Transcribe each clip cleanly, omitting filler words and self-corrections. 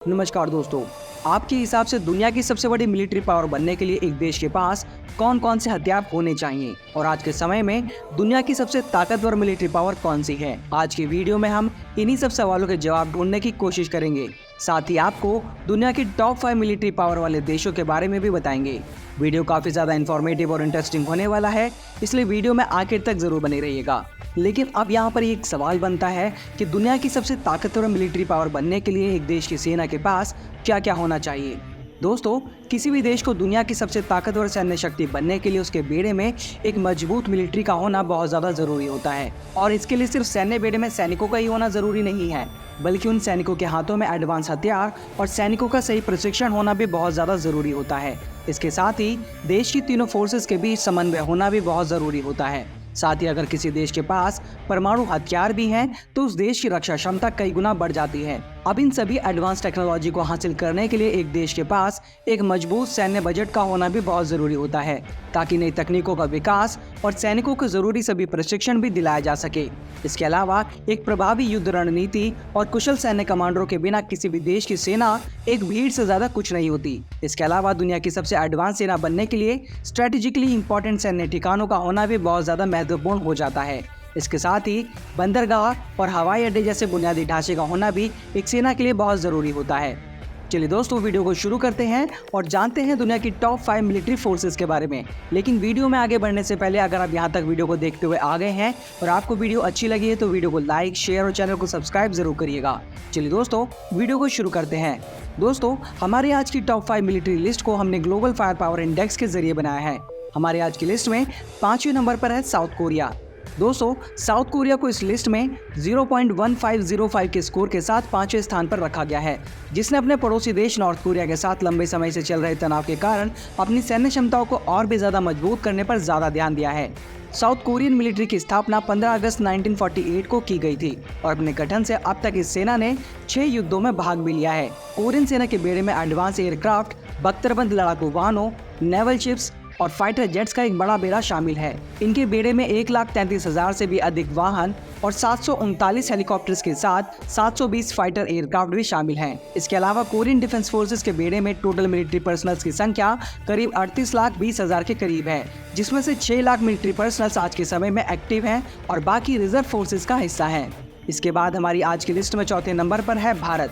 नमस्कार दोस्तों। आपके हिसाब से दुनिया की सबसे बड़ी मिलिट्री पावर बनने के लिए एक देश के पास कौन कौन से हथियार होने चाहिए और आज के समय में दुनिया की सबसे ताकतवर मिलिट्री पावर कौन सी है? आज की वीडियो में हम इन्हीं सब सवालों के जवाब ढूंढने की कोशिश करेंगे। साथ ही आपको दुनिया की टॉप 5 मिलिट्री पावर वाले देशों के बारे में भी बताएंगे। वीडियो काफी ज्यादा इन्फॉर्मेटिव और इंटरेस्टिंग होने वाला है, इसलिए वीडियो में आखिर तक जरूर बने रहिएगा। लेकिन अब यहाँ पर एक सवाल बनता है कि दुनिया की सबसे ताकतवर मिलिट्री पावर बनने के लिए एक देश की सेना के पास क्या क्या होना चाहिए? दोस्तों, किसी भी देश को दुनिया की सबसे ताकतवर सैन्य शक्ति बनने के लिए उसके बेड़े में एक मजबूत मिलिट्री का होना बहुत ज्यादा जरूरी होता है। और इसके लिए सिर्फ सैन्य बेड़े में सैनिकों का ही होना जरूरी नहीं है, बल्कि उन सैनिकों के हाथों में एडवांस हथियार और सैनिकों का सही प्रशिक्षण होना भी बहुत ज्यादा जरूरी होता है। इसके साथ ही देश की तीनों फोर्सेस के बीच समन्वय होना भी बहुत जरूरी होता है। साथ ही अगर किसी देश के पास परमाणु हथियार भी हैं, तो उस देश की रक्षा क्षमता कई गुना बढ़ जाती है। अब इन सभी एडवांस टेक्नोलॉजी को हासिल करने के लिए एक देश के पास एक मजबूत सैन्य बजट का होना भी बहुत जरूरी होता है, ताकि नई तकनीकों का विकास और सैनिकों को जरूरी सभी प्रशिक्षण भी दिलाया जा सके। इसके अलावा एक प्रभावी युद्ध रणनीति और कुशल सैन्य कमांडरों के बिना किसी भी देश की सेना एक भीड़ से ज्यादा कुछ नहीं होती। इसके अलावा दुनिया की सबसे एडवांस सेना बनने के लिए स्ट्रेटेजिकली इंपॉर्टेंट सैन्य ठिकानों का होना भी बहुत ज्यादा महत्वपूर्ण हो जाता है। इसके साथ ही बंदरगाह और हवाई अड्डे जैसे बुनियादी ढांचे का होना भी एक सेना के लिए बहुत जरूरी होता है। चलिए दोस्तों, वीडियो को शुरू करते हैं और जानते हैं दुनिया की टॉप 5 मिलिट्री फोर्सेस के बारे में। लेकिन वीडियो में आगे बढ़ने से पहले अगर आप यहाँ तक वीडियो को देखते हुए आ गए हैं और आपको वीडियो अच्छी लगी है तो वीडियो को लाइक, शेयर और चैनल को सब्सक्राइब जरूर करिएगा। चलिए दोस्तों, वीडियो को शुरू करते हैं। दोस्तों, हमारे आज की टॉप 5 मिलिट्री लिस्ट को हमने ग्लोबल फायर पावर इंडेक्स के जरिए बनाया है। हमारे आज की लिस्ट में 5वें नंबर पर है साउथ कोरिया। दोस्तों, साउथ कोरिया को इस लिस्ट में 0.1505 के स्कोर के साथ 5वें स्थान पर रखा गया है, जिसने अपने पड़ोसी देश नॉर्थ कोरिया के साथ लंबे समय से चल रहे तनाव के कारण अपनी सैन्य क्षमताओं को और भी ज्यादा मजबूत करने पर ज्यादा ध्यान दिया है। साउथ कोरियन मिलिट्री की स्थापना 15 अगस्त 1948 को की गई थी और अपने गठन से अब तक इस सेना ने 6 युद्धों में भाग भी लिया है। कोरियन सेना के बेड़े में एडवांस एयरक्राफ्ट, बख्तरबंद लड़ाकू वाहनों, नेवल शिप्स और फाइटर जेट्स का एक बड़ा बेड़ा शामिल है। इनके बेड़े में 1,33,000 से भी अधिक वाहन और 739 हेलीकॉप्टर्स के साथ 720 फाइटर एयरक्राफ्ट भी शामिल हैं। इसके अलावा कोरियन डिफेंस फोर्सेस के बेड़े में टोटल मिलिट्री पर्सनल्स की संख्या करीब 38,20,000 के करीब है, जिसमें से 6 लाख मिलिट्री पर्सनल्स आज के समय में एक्टिव हैं और बाकी रिजर्व फोर्सेस का हिस्सा हैं। इसके बाद हमारी आज की लिस्ट में चौथे नंबर पर है भारत।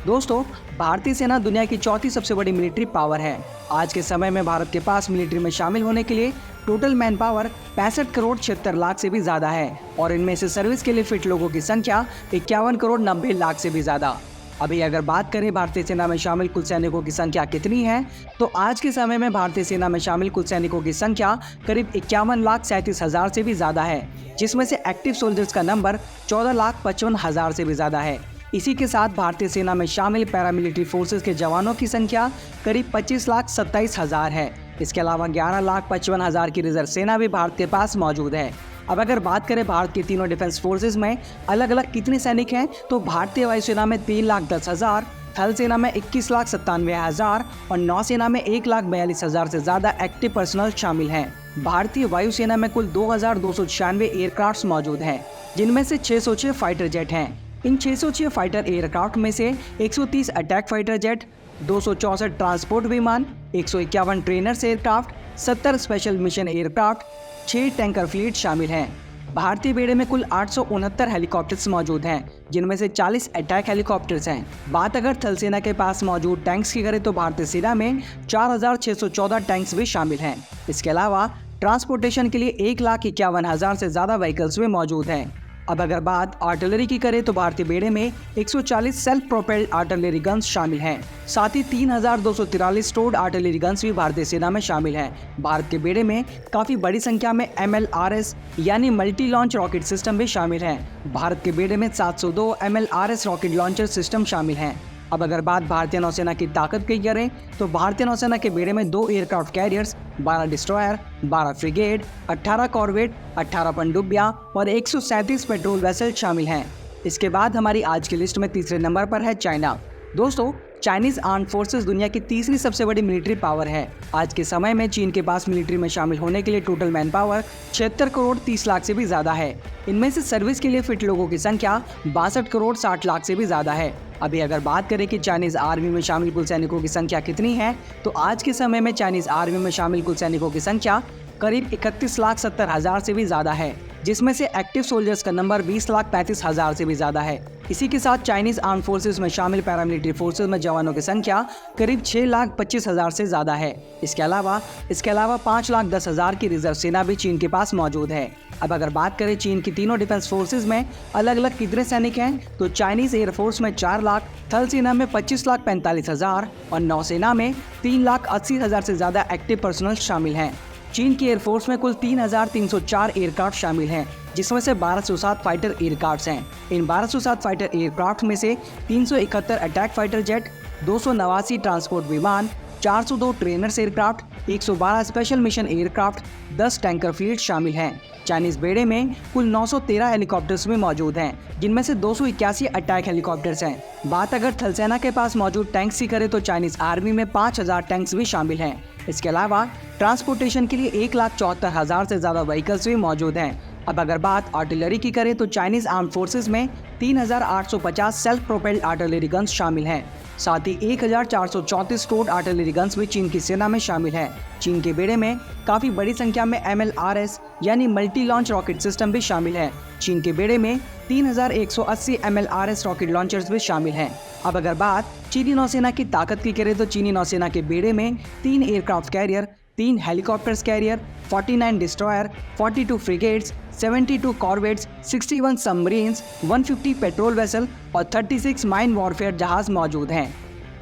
दोस्तों, भारतीय सेना दुनिया की चौथी सबसे बड़ी मिलिट्री पावर है। आज के समय में भारत के पास मिलिट्री में शामिल होने के लिए total man power 65 crore 76 lakh से भी ज्यादा है और इनमें से सर्विस के लिए फिट लोगों की संख्या 51 करोड़ 90 लाख से भी ज्यादा। अभी अगर बात करें भारतीय सेना में शामिल कुल सैनिकों की संख्या कितनी है, तो आज के समय में भारतीय सेना में शामिल कुल सैनिकों की संख्या करीब 51,37,000 से भी ज्यादा है, जिसमें से एक्टिव सोल्जर्स का नंबर 14,55,000 से भी ज्यादा है। इसी के साथ भारतीय सेना में शामिल पैरामिलिट्री फोर्सेस के जवानों की संख्या करीब 25,27,000 है। इसके अलावा 11,55,000 की रिजर्व सेना भी भारत के पास मौजूद है। अब अगर बात करें भारत के तीनों डिफेंस फोर्सेस में अलग अलग कितने सैनिक हैं, तो भारतीय वायुसेना में 3,10,000, थल सेना में 21,97,000 और नौसेना में 1,42,000 से ज्यादा एक्टिव पर्सनल शामिल हैं। भारतीय वायुसेना में कुल 2,296 एयरक्राफ्ट मौजूद हैं, जिनमें से 606 फाइटर जेट हैं। इन 606 फाइटर एयरक्राफ्ट में से 130 अटैक फाइटर जेट, 264 ट्रांसपोर्ट विमान, 151 trainers aircraft, 70 special mission aircraft, 6 tanker fleet शामिल हैं। भारतीय बेड़े में कुल 869 हेलीकॉप्टर्स मौजूद हैं, जिनमें से 40 अटैक हेलीकॉप्टर्स हैं। बात अगर थल सेना के पास मौजूद टैंक्स की करें तो भारतीय सेना में 4,614 टैंक्स भी शामिल हैं। इसके अलावा ट्रांसपोर्टेशन के लिए 1,51,000 से ज्यादा व्हीकल्स भी मौजूद हैं। अब अगर बात आर्टिलरी की करें तो भारतीय बेड़े में 140 सेल्फ प्रोपेल्ड आर्टिलरी गन्स शामिल हैं। साथ ही 3,243 स्टोर्ड आर्टिलरी गन्स भी भारतीय सेना में शामिल हैं। भारत के बेड़े में काफी बड़ी संख्या में MLRS यानी मल्टी लॉन्च रॉकेट सिस्टम भी शामिल हैं। भारत के बेड़े में 702 MLRS रॉकेट लॉन्चर सिस्टम शामिल हैं। अब अगर बात भारतीय नौसेना की ताकत की करें तो भारतीय नौसेना के बेड़े में 2 aircraft carriers, 12 destroyer, 12 frigate, 18 corvette, 18 पनडुब्बियां और 137 पेट्रोल वेसल शामिल हैं। इसके बाद हमारी आज की लिस्ट में तीसरे नंबर पर है चाइना। दोस्तों, चाइनीज आर्म्ड फोर्सेस दुनिया की तीसरी सबसे बड़ी मिलिट्री पावर है। आज के समय में चीन के पास मिलिट्री में शामिल होने के लिए total man power 76 crore 30 lakh से भी ज्यादा है। इनमें से सर्विस के लिए फिट लोगों की संख्या 62 करोड़ 60 लाख से भी ज्यादा है। अभी अगर बात करें कि चाइनीज आर्मी में शामिल कुल सैनिकों की संख्या कितनी है, तो आज के समय में चाइनीज आर्मी में शामिल कुल सैनिकों की संख्या करीब 31,70,000 से भी ज्यादा है, जिसमें से एक्टिव सोल्जर्स का नंबर 20,35,000 से भी ज्यादा है। इसी के साथ चाइनीज आर्म फोर्सेस में शामिल पैरामिलिट्री फोर्सेस में जवानों की संख्या करीब 6,25,000 से ज्यादा है। इसके अलावा 5,10,000 की रिजर्व सेना भी चीन के पास मौजूद है। अब अगर बात करें चीन की तीनों डिफेंस फोर्सेस में अलग अलग कितने सैनिक हैं, तो चाइनीज एयरफोर्स में 4 लाख, थल सेना में 25,45,000 और नौसेना में 3,80,000 से ज्यादा एक्टिव पर्सनल शामिल हैं। चीन की एयरफोर्स में कुल 3,304 एयरक्राफ्ट शामिल हैं, जिसमें से 1207 फाइटर एयरक्राफ्ट हैं। इन 1207 फाइटर एयरक्राफ्ट में से 371 अटैक फाइटर जेट, 289 ट्रांसपोर्ट विमान, 402 trainers aircraft, 112 special mission aircraft, 10 tanker fleet शामिल हैं। चाइनीज बेड़े में कुल 913 हेलीकॉप्टर्स भी मौजूद हैं, जिनमें से 281 अटैक हेलीकॉप्टर्स हैं। बात अगर थल सेना के पास मौजूद टैंक्स की करें, तो चाइनीज आर्मी में 5,000 टैंक्स भी शामिल हैं। इसके अलावा ट्रांसपोर्टेशन के लिए 1,74,000 से ज्यादा व्हीकल्स भी मौजूद हैं। अब अगर बात आर्टिलरी की करें, तो चाइनीज आर्म फोर्सेस में 3,850 सेल्फ प्रोपेल्ड आर्टिलरी गन्स शामिल हैं। साथ ही 1,434 टोड आर्टिलरी गन्स भी चीन की सेना में शामिल हैं। चीन के बेड़े में काफी बड़ी संख्या में MLRS यानी मल्टी लॉन्च रॉकेट सिस्टम भी शामिल है। चीन के बेड़े में 3,180 MLRS रॉकेट लॉन्चर्स भी शामिल हैं। अब अगर बात चीनी नौसेना की ताकत की करें, तो चीनी नौसेना के बेड़े में 3 aircraft carrier, 3 helicopters carrier, 49 destroyer, 42 frigates, 72 corvettes, 61 submarines, 150 patrol vessel और 36 माइन वॉरफेयर जहाज मौजूद हैं।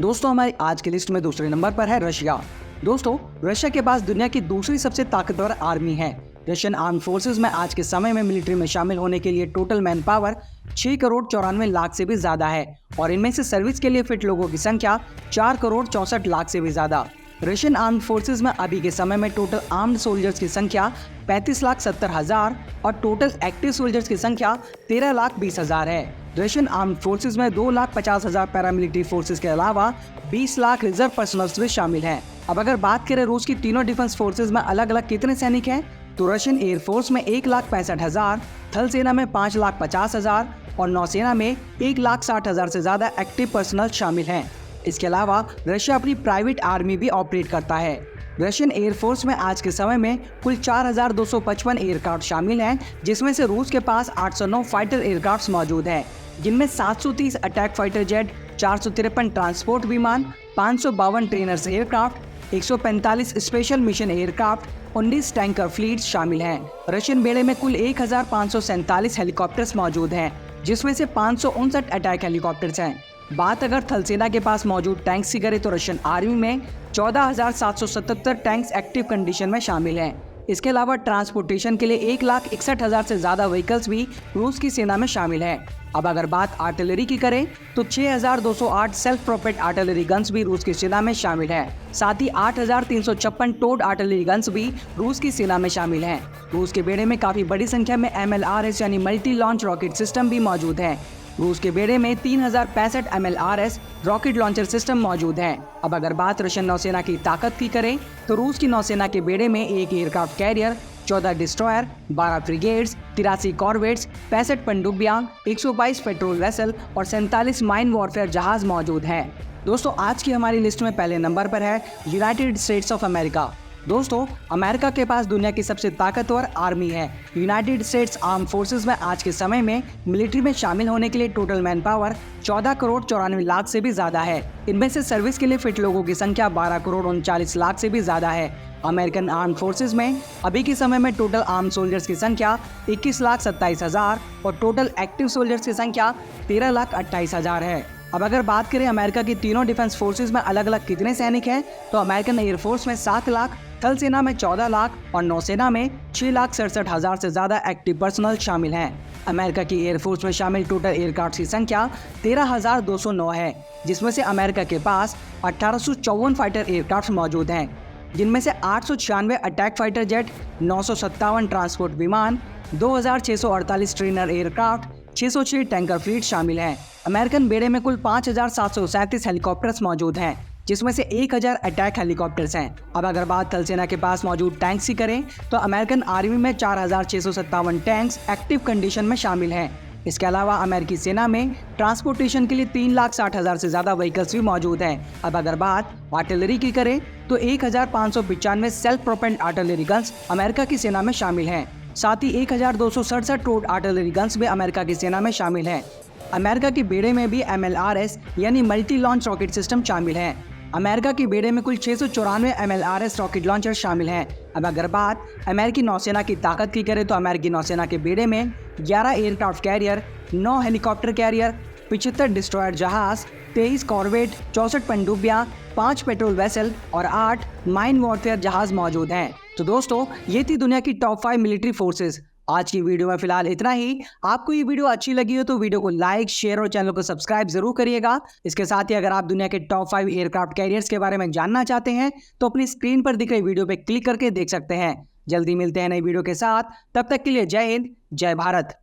दोस्तों, हमारी आज की लिस्ट में दूसरे नंबर पर है रशिया। दोस्तों, रशिया के पास दुनिया की दूसरी सबसे ताकतवर आर्मी है। रशियन आर्म फोर्सेस में आज के समय में मिलिट्री में शामिल होने के लिए total man power 6 crore 94 lakh से भी ज्यादा है और इनमें से सर्विस के लिए फिट लोगों की संख्या 4 करोड़ 64 लाख से भी ज्यादा। रशियन आर्म फोर्सेस में अभी के समय में टोटल आर्म्ड सोल्जर्स की संख्या 35,70,000 और टोटल एक्टिव सोल्जर्स की संख्या 13,20,000 है। रशियन आर्म फोर्सेस में 2,50,000 पैरामिलिट्री फोर्सेस के अलावा 20 लाख रिजर्व पर्सनल्स भी शामिल हैं। अब अगर बात करें रूस की तीनों डिफेंस फोर्सेस में अलग अलग कितने सैनिक हैं, तो रशियन एयरफोर्स में 1,65,000, थल सेना में 5,50,000 और नौसेना में 1,60,000 से ज्यादा एक्टिव पर्सनल शामिल हैं। इसके अलावा रशिया अपनी प्राइवेट आर्मी भी ऑपरेट करता है। रशियन एयरफोर्स में आज के समय में कुल 4,255 एयरक्राफ्ट शामिल हैं, जिसमें से रूस के पास 809 फाइटर एयरक्राफ्ट मौजूद हैं, जिनमें 730 अटैक फाइटर जेट, 453 ट्रांसपोर्ट विमान, 552 trainers aircraft, 145 special mission aircraft, 19 tanker fleets शामिल हैं। रशियन बेड़े में कुल 1,547 हेलीकॉप्टर्स मौजूद हैं, जिसमें से 559 अटैक हेलीकॉप्टर्स हैं। बात अगर थल सेना के पास मौजूद टैंक्स की करें, तो रशियन आर्मी में 14,777 टैंक्स एक्टिव कंडीशन में शामिल हैं। इसके अलावा ट्रांसपोर्टेशन के लिए 1,61,000 से ज्यादा व्हीकल्स भी रूस की सेना में शामिल हैं। अब अगर बात आर्टिलरी की करें, तो 6,208 सेल्फ प्रोपेल्ड आर्टिलरी गन्स भी रूस की सेना में शामिल हैं। साथ ही 8,356 टोड आर्टिलरी गन्स भी रूस की सेना में शामिल हैं। रूस के बेड़े में काफी बड़ी संख्या में MLRS यानी मल्टी लॉन्च रॉकेट सिस्टम भी मौजूद हैं। रूस के बेड़े में 3,065 MLRS रॉकेट लॉन्चर सिस्टम मौजूद हैं। अब अगर बात रशियन नौसेना की ताकत की करें, तो रूस की नौसेना के बेड़े में 1 aircraft carrier, 14 destroyer, 12 frigates, 83 corvettes, 65 पनडुब्बियां, 122 petrol vessel और 47 माइन वॉरफेयर जहाज मौजूद हैं। दोस्तों, आज की हमारी लिस्ट में पहले नंबर पर है यूनाइटेड स्टेट्स ऑफ अमेरिका। दोस्तों, अमेरिका के पास दुनिया की सबसे ताकतवर आर्मी है। यूनाइटेड स्टेट्स आर्म फोर्सेस में आज के समय में मिलिट्री में शामिल होने के लिए total man power 14 crore 94 lakh से भी ज्यादा है। इनमें से सर्विस के लिए फिट लोगों की संख्या 12 करोड़ 39 लाख से भी ज्यादा है। अमेरिकन आर्म फोर्सेस में अभी के समय में टोटल आर्म सोल्जर्स की संख्या 21,27,000 और टोटल एक्टिव सोल्जर्स की संख्या 13,28,000 है। अब अगर बात करें अमेरिका की तीनों डिफेंस फोर्सेस में अलग अलग कितने सैनिक हैं, तो अमेरिकन एयरफोर्स में 7 लाख, थल सेना में 14 लाख और नौसेना में 6,67,000 से ज्यादा एक्टिव पर्सनल शामिल हैं। अमेरिका की एयरफोर्स में शामिल टोटल एयरक्राफ्ट की संख्या 13,209 है, जिसमें से अमेरिका के पास 1,854 फाइटर एयरक्राफ्ट मौजूद हैं, जिनमें से 896 अटैक फाइटर जेट, 957 ट्रांसपोर्ट विमान, 2,648 ट्रेनर एयरक्राफ्ट, 606 टैंकर फ्लीट शामिल है। अमेरिकन बेड़े में कुल 5,737 हेलीकॉप्टर्स मौजूद हैं, जिसमें से 1,000 अटैक हेलीकॉप्टर्स हैं। अब अगर बात थल सेना के पास मौजूद टैंक्स की करें तो अमेरिकन आर्मी में 4,657 टैंक्स एक्टिव कंडीशन में शामिल हैं। इसके अलावा अमेरिकी सेना में ट्रांसपोर्टेशन के लिए 3,60,000 से ज्यादा व्हीकल्स भी मौजूद हैं। अब अगर बात आर्टिलरी की करें तो 1,595 self propelled artillery guns America की सेना में शामिल हैं। साथ ही 1,267 रोड आर्टिलरी गन्स भी अमेरिका की सेना में शामिल हैं। अमेरिका की बेड़े में भी MLRS यानी मल्टी लॉन्च रॉकेट सिस्टम शामिल है। अमेरिका की बेड़े में कुल 694 MLRS रॉकेट लॉन्चर शामिल हैं। अब अगर बात अमेरिकी नौसेना की ताकत की करें तो अमेरिकी नौसेना के बेड़े में 11 aircraft carrier, 9 helicopter career, 75 destroyer जहाज, 23 कॉर्वेट, 64 पनडुब्बियां, 5 पेट्रोल वेसल और 8 माइन वॉरफेयर जहाज मौजूद हैं। तो दोस्तों, ये थी दुनिया की टॉप 5 मिलिट्री फोर्सेज। आज की वीडियो में फिलहाल इतना ही। आपको ये वीडियो अच्छी लगी हो तो वीडियो को लाइक, शेयर और चैनल को सब्सक्राइब जरूर करिएगा। इसके साथ ही अगर आप दुनिया के टॉप 5 एयरक्राफ्ट कैरियर्स के बारे में जानना चाहते हैं तो अपनी स्क्रीन पर दिख रही वीडियो पे क्लिक करके देख सकते हैं। जल्दी मिलते हैं नई वीडियो के साथ, तब तक के लिए जय हिंद, जय भारत।